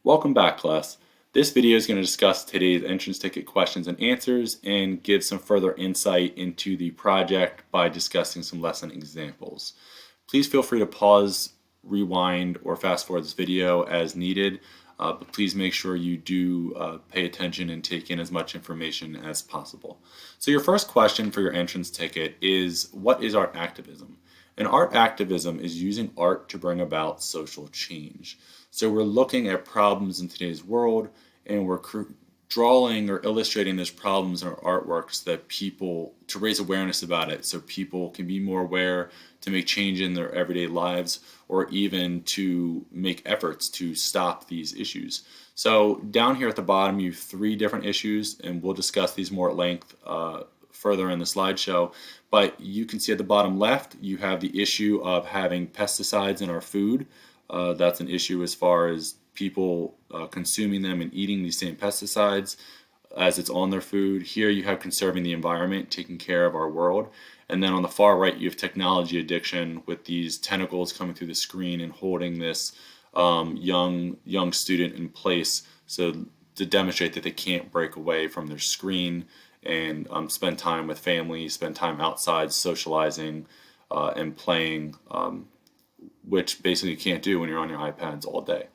Welcome back, class. This video is going to discuss today's entrance ticket questions and answers and give some further insight into the project by discussing some lesson examples. Please feel free to pause, rewind, or fast forward this video as needed, but please make sure you do pay attention and take in as much information as possible. So your first question for your entrance ticket is, what is art activism? And art activism is using art to bring about social change. So we're looking at problems in today's world, and we're drawing or illustrating those problems in our artworks that people, to raise awareness about it so people can be more aware, to make change in their everyday lives, or even to make efforts to stop these issues. So down here at the bottom you have 3 different issues, and we'll discuss these more at length further in the slideshow. But you can see at the bottom left you have the issue of having pesticides in our food. That's an issue as far as people consuming them and eating these same pesticides as it's on their food. Here you have conserving the environment, taking care of our world. And then on the far right you have technology addiction, with these tentacles coming through the screen and holding this young student in place, so to demonstrate that they can't break away from their screen and spend time with family, spend time outside socializing and playing, which basically you can't do when you're on your iPads all day.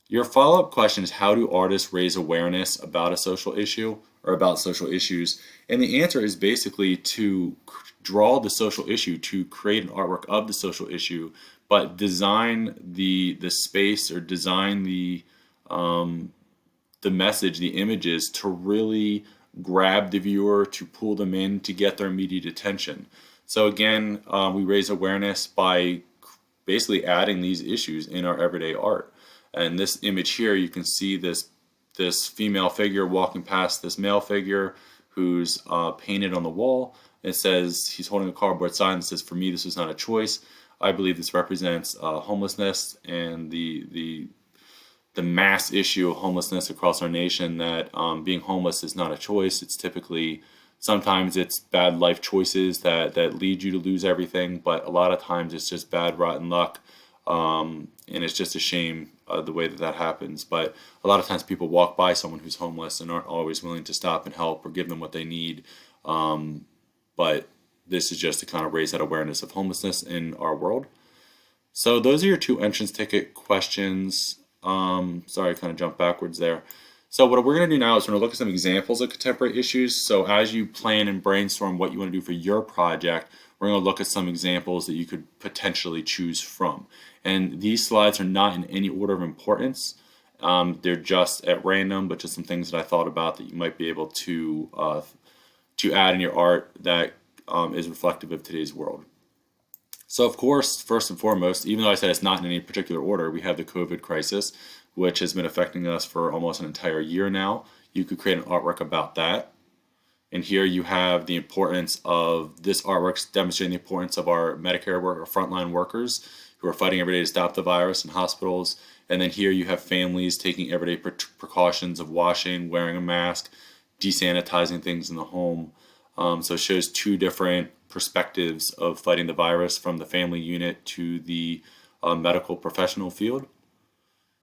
Your follow-up question is, how do artists raise awareness about a social issue or about social issues? And the answer is basically to draw the social issue, to create an artwork of the social issue, but design the space, or design the message, the images, to really grab the viewer, to pull them in, to get their immediate attention. So again, we raise awareness by basically adding these issues in our everyday art. And this image here, you can see this female figure walking past this male figure who's painted on the wall. It says, he's holding a cardboard sign that says, "For me, this is not a choice." I believe this represents homelessness and the mass issue of homelessness across our nation, that being homeless is not a choice. It's typically, sometimes it's bad life choices that lead you to lose everything, but a lot of times it's just bad, rotten luck, and it's just a shame the way that happens. But a lot of times people walk by someone who's homeless and aren't always willing to stop and help or give them what they need. But this is just to kind of raise that awareness of homelessness in our world. So those are your 2 entrance ticket questions. Sorry, I kind of jumped backwards there. So what we're going to do now is we're going to look at some examples of contemporary issues. So as you plan and brainstorm what you want to do for your project, we're going to look at some examples that you could potentially choose from. And these slides are not in any order of importance. They're just at random, but just some things that I thought about that you might be able to add in your art that is reflective of today's world. So of course, first and foremost, even though I said it's not in any particular order, we have the COVID crisis, which has been affecting us for almost an entire year now. You could create an artwork about that. And here you have the importance of this artwork, demonstrating the importance of our Medicare worker, frontline workers who are fighting every day to stop the virus in hospitals. And then here you have families taking everyday precautions of washing, wearing a mask, desanitizing things in the home. So it shows 2 different perspectives of fighting the virus, from the family unit to the medical professional field.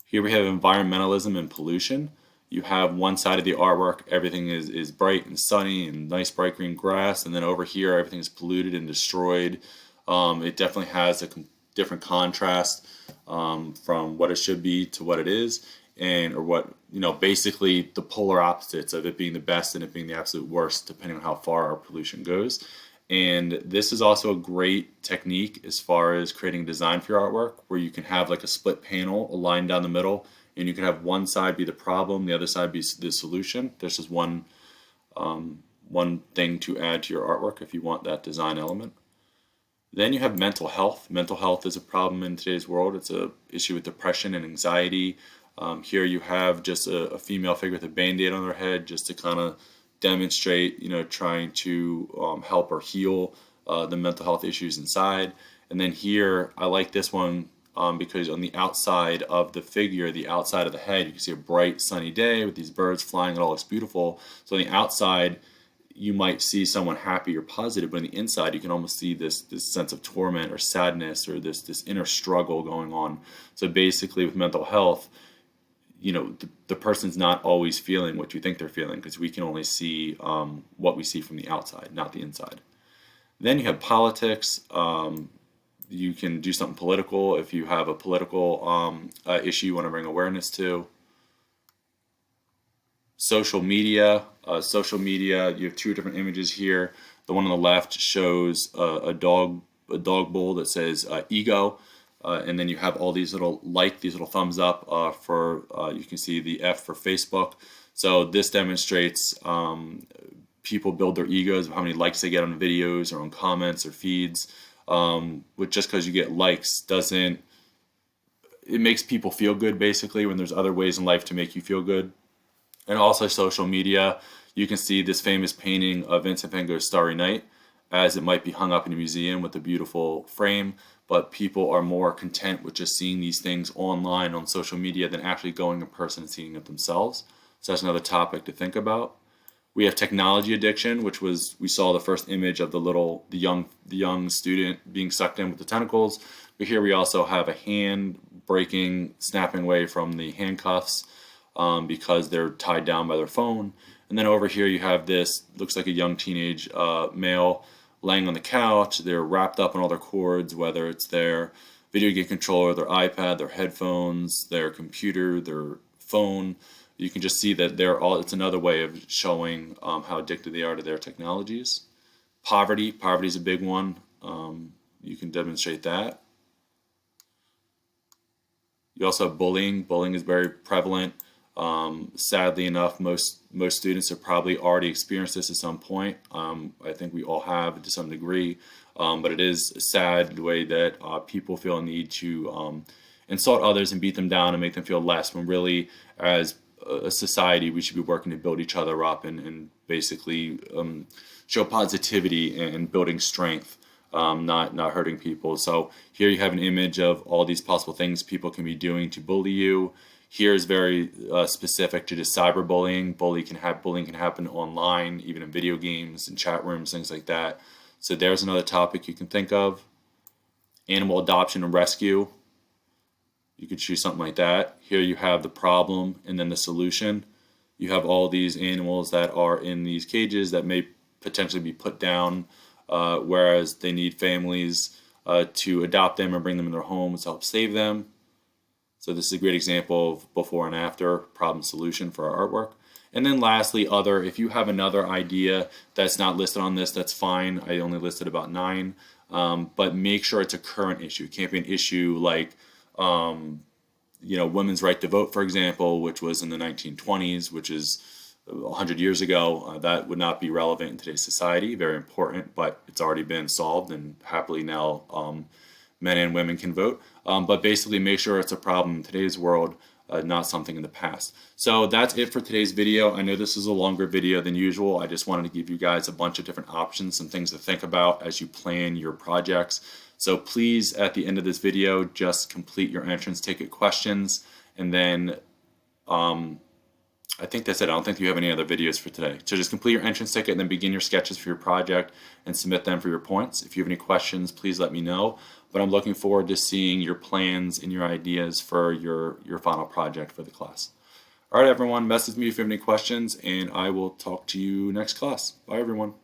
Here we have environmentalism and pollution. You have one side of the artwork, everything is bright and sunny and nice bright green grass, and then over here everything is polluted and destroyed. It definitely has a different contrast from what it should be to what it is, or what, basically the polar opposites of it being the best and it being the absolute worst, depending on how far our pollution goes. And this is also a great technique as far as creating design for your artwork, where you can have like a split panel, a line down the middle, and you can have one side be the problem, the other side be the solution. There's just one thing to add to your artwork if you want that design element. Then you have mental health. Mental health is a problem in today's world. It's an issue with depression and anxiety. Here you have just a female figure with a band-aid on their head, just to kind of demonstrate, trying to help or heal the mental health issues inside. And then here, I like this one because on the outside of the figure, the outside of the head, you can see a bright sunny day with these birds flying. It all looks beautiful. So on the outside, you might see someone happy or positive, but on the inside, you can almost see this sense of torment or sadness, or this inner struggle going on. So basically, with mental health, the person's not always feeling what you think they're feeling, because we can only see what we see from the outside, not the inside. Then you have politics. You can do something political if you have a political issue you want to bring awareness to. Social media. Social media, you have two different images here. The one on the left shows a dog bowl that says ego. And then you have all these little these little thumbs up for, you can see the F for Facebook. So this demonstrates people build their egos of how many likes they get on videos or on comments or feeds. But just because you get likes it makes people feel good, basically, when there's other ways in life to make you feel good. And also social media, you can see this famous painting of Vincent van Gogh's Starry Night, as it might be hung up in a museum with a beautiful frame, but people are more content with just seeing these things online on social media than actually going in person and seeing it themselves. So that's another topic to think about. We have technology addiction, which we saw the first image of the young student being sucked in with the tentacles. But here we also have a hand breaking, snapping away from the handcuffs because they're tied down by their phone. And then over here you have this, looks like a young teenage male laying on the couch. They're wrapped up in all their cords, whether it's their video game controller, their iPad, their headphones, their computer, their phone. You can just see that it's another way of showing how addicted they are to their technologies. Poverty is a big one. You can demonstrate that. You also have bullying. Bullying is very prevalent. Sadly enough, most students have probably already experienced this at some point. I think we all have to some degree, but it is sad the way that people feel a need to insult others and beat them down and make them feel less, when really, as a society, we should be working to build each other up and basically show positivity and building strength, not hurting people. So here you have an image of all these possible things people can be doing to bully you. Here is very specific to just cyberbullying. Bullying can happen online, even in video games and chat rooms, things like that. So there's another topic you can think of. Animal adoption and rescue. You could choose something like that. Here you have the problem and then the solution. You have all these animals that are in these cages that may potentially be put down, whereas they need families to adopt them and bring them in their homes to help save them. So this is a great example of before and after problem solution for our artwork. And then lastly, other. If you have another idea that's not listed on this, that's fine. I only listed about 9. But make sure it's a current issue. It can't be an issue like women's right to vote, for example, which was in the 1920s, which is 100 years ago. That would not be relevant in today's society. Very important, but it's already been solved, and happily now men and women can vote. But basically make sure it's a problem in today's world, not something in the past. So that's it for today's video. I know this is a longer video than usual. I just wanted to give you guys a bunch of different options and things to think about as you plan your projects. So please, at the end of this video, just complete your entrance ticket questions, and then I think that's it. I don't think you have any other videos for today. So just complete your entrance ticket and then begin your sketches for your project and submit them for your points. If you have any questions, please let me know. But I'm looking forward to seeing your plans and your ideas for your final project for the class. All right, everyone, message me if you have any questions, and I will talk to you next class. Bye, everyone.